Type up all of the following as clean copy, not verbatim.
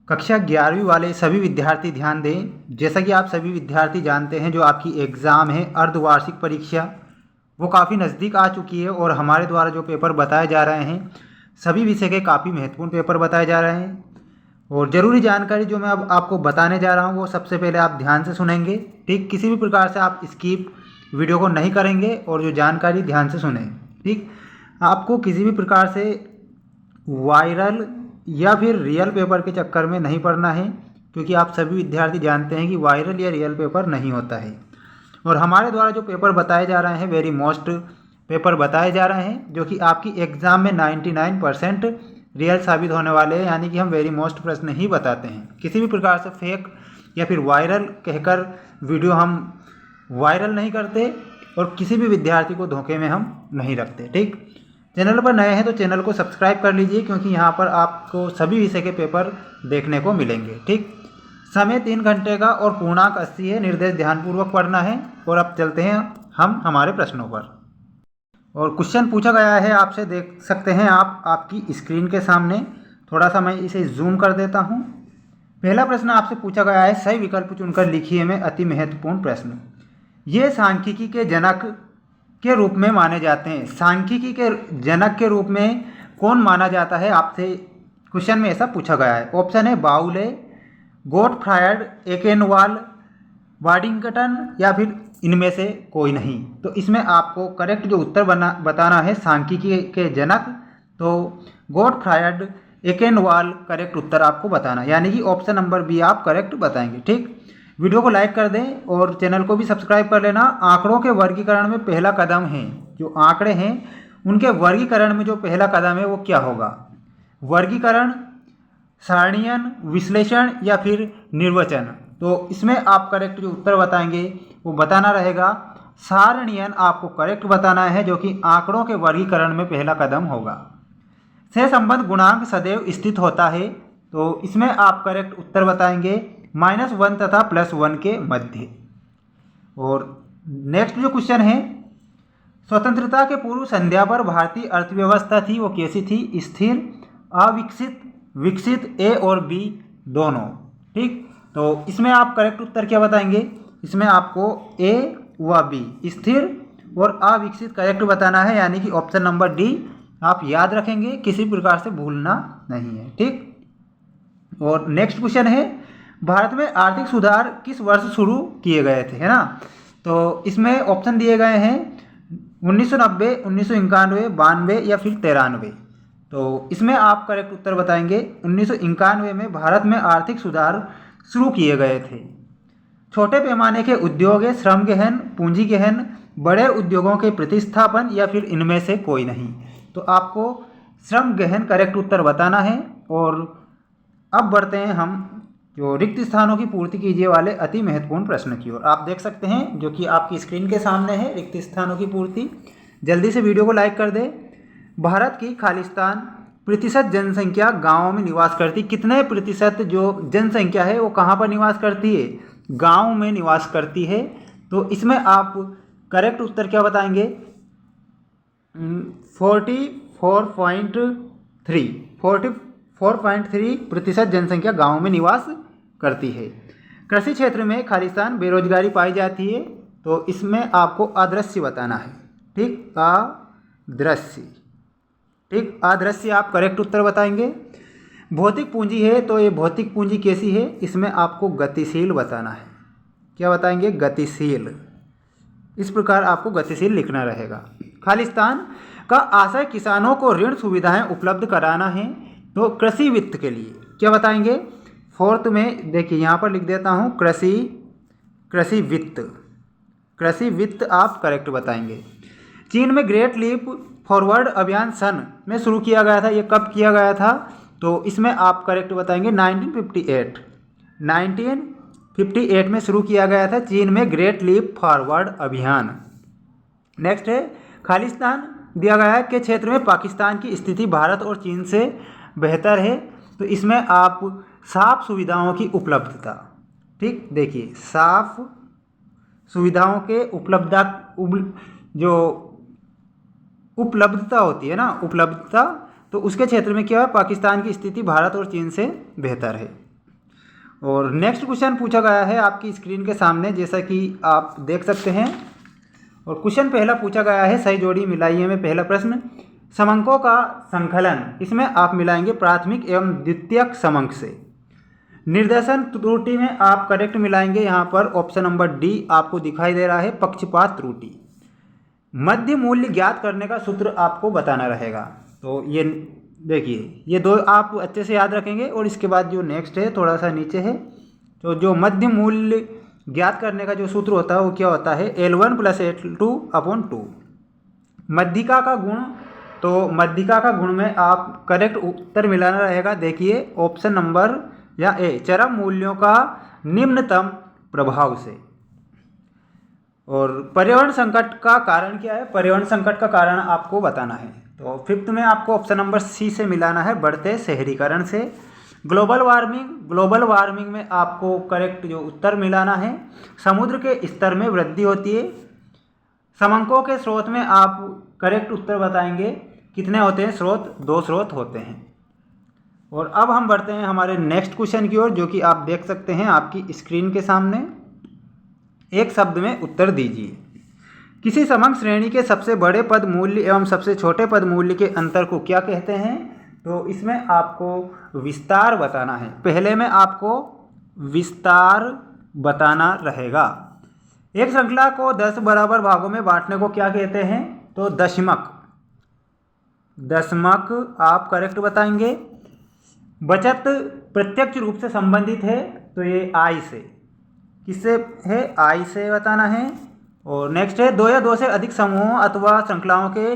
कक्षा 11वीं वाले सभी विद्यार्थी ध्यान दें। जैसा कि आप सभी विद्यार्थी जानते हैं, जो आपकी एग्ज़ाम है अर्धवार्षिक परीक्षा, वो काफ़ी नज़दीक आ चुकी है और हमारे द्वारा जो पेपर बताए जा रहे हैं सभी विषय के काफ़ी महत्वपूर्ण पेपर बताए जा रहे हैं। और ज़रूरी जानकारी जो मैं अब आपको बताने जा रहा हूँ वो सबसे पहले आप ध्यान से सुनेंगे। ठीक, किसी भी प्रकार से आप स्किप वीडियो को नहीं करेंगे और जो जानकारी ध्यान से सुनें। ठीक, आपको किसी भी प्रकार से वायरल या फिर रियल पेपर के चक्कर में नहीं पड़ना है, क्योंकि आप सभी विद्यार्थी जानते हैं कि वायरल या रियल पेपर नहीं होता है। और हमारे द्वारा जो पेपर बताए जा रहे हैं वेरी मोस्ट पेपर बताए जा रहे हैं, जो कि आपकी एग्ज़ाम में 99% रियल साबित होने वाले हैं। यानी कि हम वेरी मोस्ट प्रश्न ही बताते हैं, किसी भी प्रकार से फेक या फिर वायरल कहकर वीडियो हम वायरल नहीं करते और किसी भी विद्यार्थी को धोखे में हम नहीं रखते। ठीक, चैनल पर नए हैं तो चैनल को सब्सक्राइब कर लीजिए, क्योंकि यहाँ पर आपको सभी विषय के पेपर देखने को मिलेंगे। ठीक, समय 3 घंटे का और पूर्णांक 80 है। निर्देश ध्यानपूर्वक पढ़ना है। और अब चलते हैं हम हमारे प्रश्नों पर। और क्वेश्चन पूछा गया है आपसे, देख सकते हैं आप आपकी स्क्रीन के सामने। थोड़ा सा मैं इसे जूम कर देता हूँ। पहला प्रश्न आपसे पूछा गया है, सही विकल्प चुनकर लिखिए में अति महत्वपूर्ण प्रश्न। ये सांख्यिकी के जनक के रूप में माने जाते हैं। सांख्यिकी के जनक के रूप में कौन माना जाता है, आपसे क्वेश्चन में ऐसा पूछा गया है। ऑप्शन है बाउले, गोटफ्रायड, एकेनवाल, वाडिंगटन या फिर इनमें से कोई नहीं। तो इसमें आपको करेक्ट जो उत्तर बताना है सांख्यिकी के जनक, तो गोटफ्रायड, एकेनवाल करेक्ट उत्तर आपको बताना, यानी कि ऑप्शन नंबर बी आप करेक्ट बताएंगे। ठीक, वीडियो को लाइक कर दें और चैनल को भी सब्सक्राइब कर लेना। आंकड़ों के वर्गीकरण में पहला कदम है, जो आंकड़े हैं उनके वर्गीकरण में जो पहला कदम है वो क्या होगा? वर्गीकरण, सारणीयन, विश्लेषण या फिर निर्वचन। तो इसमें आप करेक्ट जो उत्तर बताएंगे वो बताना रहेगा सारणीयन आपको करेक्ट बताना है, जो कि आंकड़ों के वर्गीकरण में पहला कदम होगा। सहसंबंध गुणांक सदैव स्थित होता है, तो इसमें आप करेक्ट उत्तर बताएंगे -1 तथा +1 के मध्य। और नेक्स्ट जो क्वेश्चन है, स्वतंत्रता के पूर्व संध्या पर भारतीय अर्थव्यवस्था थी, वो कैसी थी? स्थिर, अविकसित, विकसित, ए और बी दोनों। ठीक, तो इसमें आप करेक्ट उत्तर क्या बताएंगे? इसमें आपको ए व बी, स्थिर और अविकसित करेक्ट बताना है, यानी कि ऑप्शन नंबर डी आप याद रखेंगे, किसी प्रकार से भूलना नहीं है। ठीक, और नेक्स्ट क्वेश्चन है, भारत में आर्थिक सुधार किस वर्ष शुरू किए गए थे, है ना? तो इसमें ऑप्शन दिए गए हैं 1990, 1991, 92 या फिर 93। तो इसमें आप करेक्ट उत्तर बताएंगे 1991 में भारत में आर्थिक सुधार शुरू किए गए थे। छोटे पैमाने के उद्योग, श्रम गहन, पूंजी गहन, बड़े उद्योगों के प्रतिस्थापन या फिर इनमें से कोई नहीं। तो आपको श्रम गहन करेक्ट उत्तर बताना है। और अब बढ़ते हैं हम जो रिक्त स्थानों की पूर्ति कीजिए वाले अति महत्वपूर्ण प्रश्न की ओर। आप देख सकते हैं जो कि आपकी स्क्रीन के सामने है, रिक्त स्थानों की पूर्ति। जल्दी से वीडियो को लाइक कर दे। भारत की खालिस्तान प्रतिशत जनसंख्या गाँव में निवास करती, कितने प्रतिशत जो जनसंख्या है वो कहाँ पर निवास करती है? गाँव में निवास करती है। तो इसमें आप करेक्ट उत्तर क्या बताएंगे? 44.3% जनसंख्या गाँव में निवास करती है। कृषि क्षेत्र में खालिस्तान बेरोजगारी पाई जाती है, तो इसमें आपको अदृश्य बताना है। ठीक, अदृश्य। ठीक, अदृश्य आप करेक्ट उत्तर बताएंगे। भौतिक पूंजी है, तो ये भौतिक पूंजी कैसी है? इसमें आपको गतिशील बताना है। क्या बताएंगे? गतिशील। इस प्रकार आपको गतिशील लिखना रहेगा। खालिस्तान का आशय किसानों को ऋण सुविधाएं उपलब्ध कराना है, तो कृषि वित्त के लिए क्या बताएंगे? फोर्थ में देखिए यहाँ पर लिख देता हूँ, कृषि वित्त। कृषि वित्त आप करेक्ट बताएंगे। चीन में ग्रेट लीप फॉरवर्ड अभियान सन में शुरू किया गया था, ये कब किया गया था? तो इसमें आप करेक्ट बताएंगे 1958 में शुरू किया गया था चीन में ग्रेट लीप फॉरवर्ड अभियान। नेक्स्ट है, खालिस्तान दिया गया है के क्षेत्र में पाकिस्तान की स्थिति भारत और चीन से बेहतर है, तो इसमें आप साफ सुविधाओं की उपलब्धता। ठीक, देखिए साफ सुविधाओं के जो उपलब्धता होती है ना, उपलब्धता, तो उसके क्षेत्र में क्या है? पाकिस्तान की स्थिति भारत और चीन से बेहतर है। और नेक्स्ट क्वेश्चन पूछा गया है आपकी स्क्रीन के सामने, जैसा कि आप देख सकते हैं। और क्वेश्चन पहला पूछा गया है, सही जोड़ी मिलाइए में पहला प्रश्न, समंकों का संकलन, इसमें आप मिलाएंगे प्राथमिक एवं द्वितीयक समंक से। निर्देशन त्रुटि में आप करेक्ट मिलाएंगे, यहाँ पर ऑप्शन नंबर डी आपको दिखाई दे रहा है, पक्षपात त्रुटि। मध्य मूल्य ज्ञात करने का सूत्र आपको बताना रहेगा। तो ये देखिए, ये दो आप अच्छे से याद रखेंगे। और इसके बाद जो नेक्स्ट है थोड़ा सा नीचे है, तो जो मध्य मूल्य ज्ञात करने का जो सूत्र होता है वो क्या होता है, L1 + L2/2। मध्यिका का गुण, तो मध्यिका का गुण में आप करेक्ट उत्तर मिलाना रहेगा। देखिए ऑप्शन नंबर या ए, चरम मूल्यों का निम्नतम प्रभाव से। और पर्यावरण संकट का कारण क्या है, पर्यावरण संकट का कारण आपको बताना है। तो फिफ्थ में आपको ऑप्शन नंबर सी से मिलाना है, बढ़ते शहरीकरण से। ग्लोबल वार्मिंग, ग्लोबल वार्मिंग में आपको करेक्ट जो उत्तर मिलाना है, समुद्र के स्तर में वृद्धि होती है। समंकों के स्रोत में आप करेक्ट उत्तर बताएंगे, कितने होते हैं स्रोत, 2 स्रोत होते हैं। और अब हम बढ़ते हैं हमारे नेक्स्ट क्वेश्चन की ओर, जो कि आप देख सकते हैं आपकी स्क्रीन के सामने। एक शब्द में उत्तर दीजिए। किसी समंक श्रेणी के सबसे बड़े पद मूल्य एवं सबसे छोटे पद मूल्य के अंतर को क्या कहते हैं? तो इसमें आपको विस्तार बताना है। पहले में आपको विस्तार बताना रहेगा। एक श्रृंखला को 10 बराबर भागों में बांटने को क्या कहते हैं? तो दशमक, दशमक आप करेक्ट बताएंगे। बचत प्रत्यक्ष रूप से संबंधित है, तो ये आय से, किससे है? आय से बताना है। और नेक्स्ट है, 2 या 2 से अधिक समूहों अथवा श्रृंखलाओं के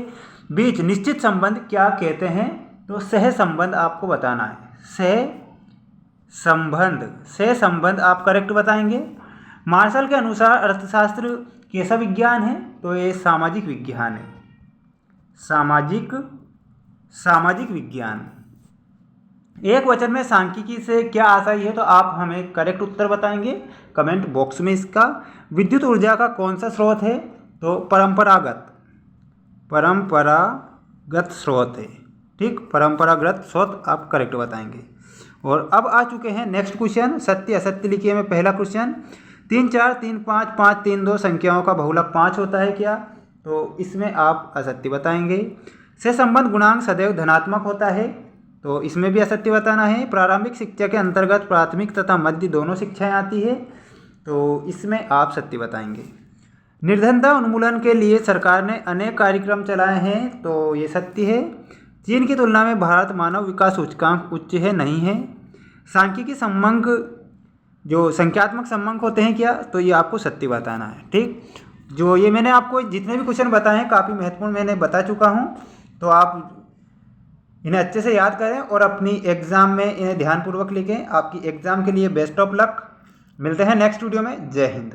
बीच निश्चित संबंध क्या कहते हैं? तो सह संबंध आपको बताना है। सह संबंध, सह संबंध आप करेक्ट बताएंगे। मार्शल के अनुसार अर्थशास्त्र कैसा विज्ञान है? तो ये सामाजिक विज्ञान है, सामाजिक विज्ञान। एक वचन में सांख्यिकी से क्या आशय है? तो आप हमें करेक्ट उत्तर बताएंगे कमेंट बॉक्स में इसका। विद्युत ऊर्जा का कौन सा स्रोत है? तो परंपरागत स्रोत है। ठीक, परंपरागत स्रोत आप करेक्ट बताएंगे। और अब आ चुके हैं नेक्स्ट क्वेश्चन, सत्य असत्य लिखिए में पहला क्वेश्चन। 3 4 3 5 5 3 2 संख्याओं का बहुलक 5 होता है क्या? तो इसमें आप असत्य बताएंगे। से संबंध गुणांक सदैव धनात्मक होता है, तो इसमें भी असत्य बताना है। प्रारंभिक शिक्षा के अंतर्गत प्राथमिक तथा मध्य दोनों शिक्षाएं आती है, तो इसमें आप सत्य बताएंगे। निर्धनता उन्मूलन के लिए सरकार ने अनेक कार्यक्रम चलाए हैं, तो ये सत्य है। चीन की तुलना में भारत मानव विकास सूचकांक उच्च है, नहीं है। सांख्यिकी संबंध जो संख्यात्मक संबंध होते हैं क्या? तो ये आपको सत्य बताना है। ठीक, जो ये मैंने आपको जितने भी क्वेश्चन बताए हैं काफ़ी महत्वपूर्ण मैंने बता चुका हूँ, तो आप इन्हें अच्छे से याद करें और अपनी एग्ज़ाम में इन्हें ध्यानपूर्वक लिखें। आपकी एग्ज़ाम के लिए बेस्ट ऑफ लक। मिलते हैं नेक्स्ट वीडियो में। जय हिंद।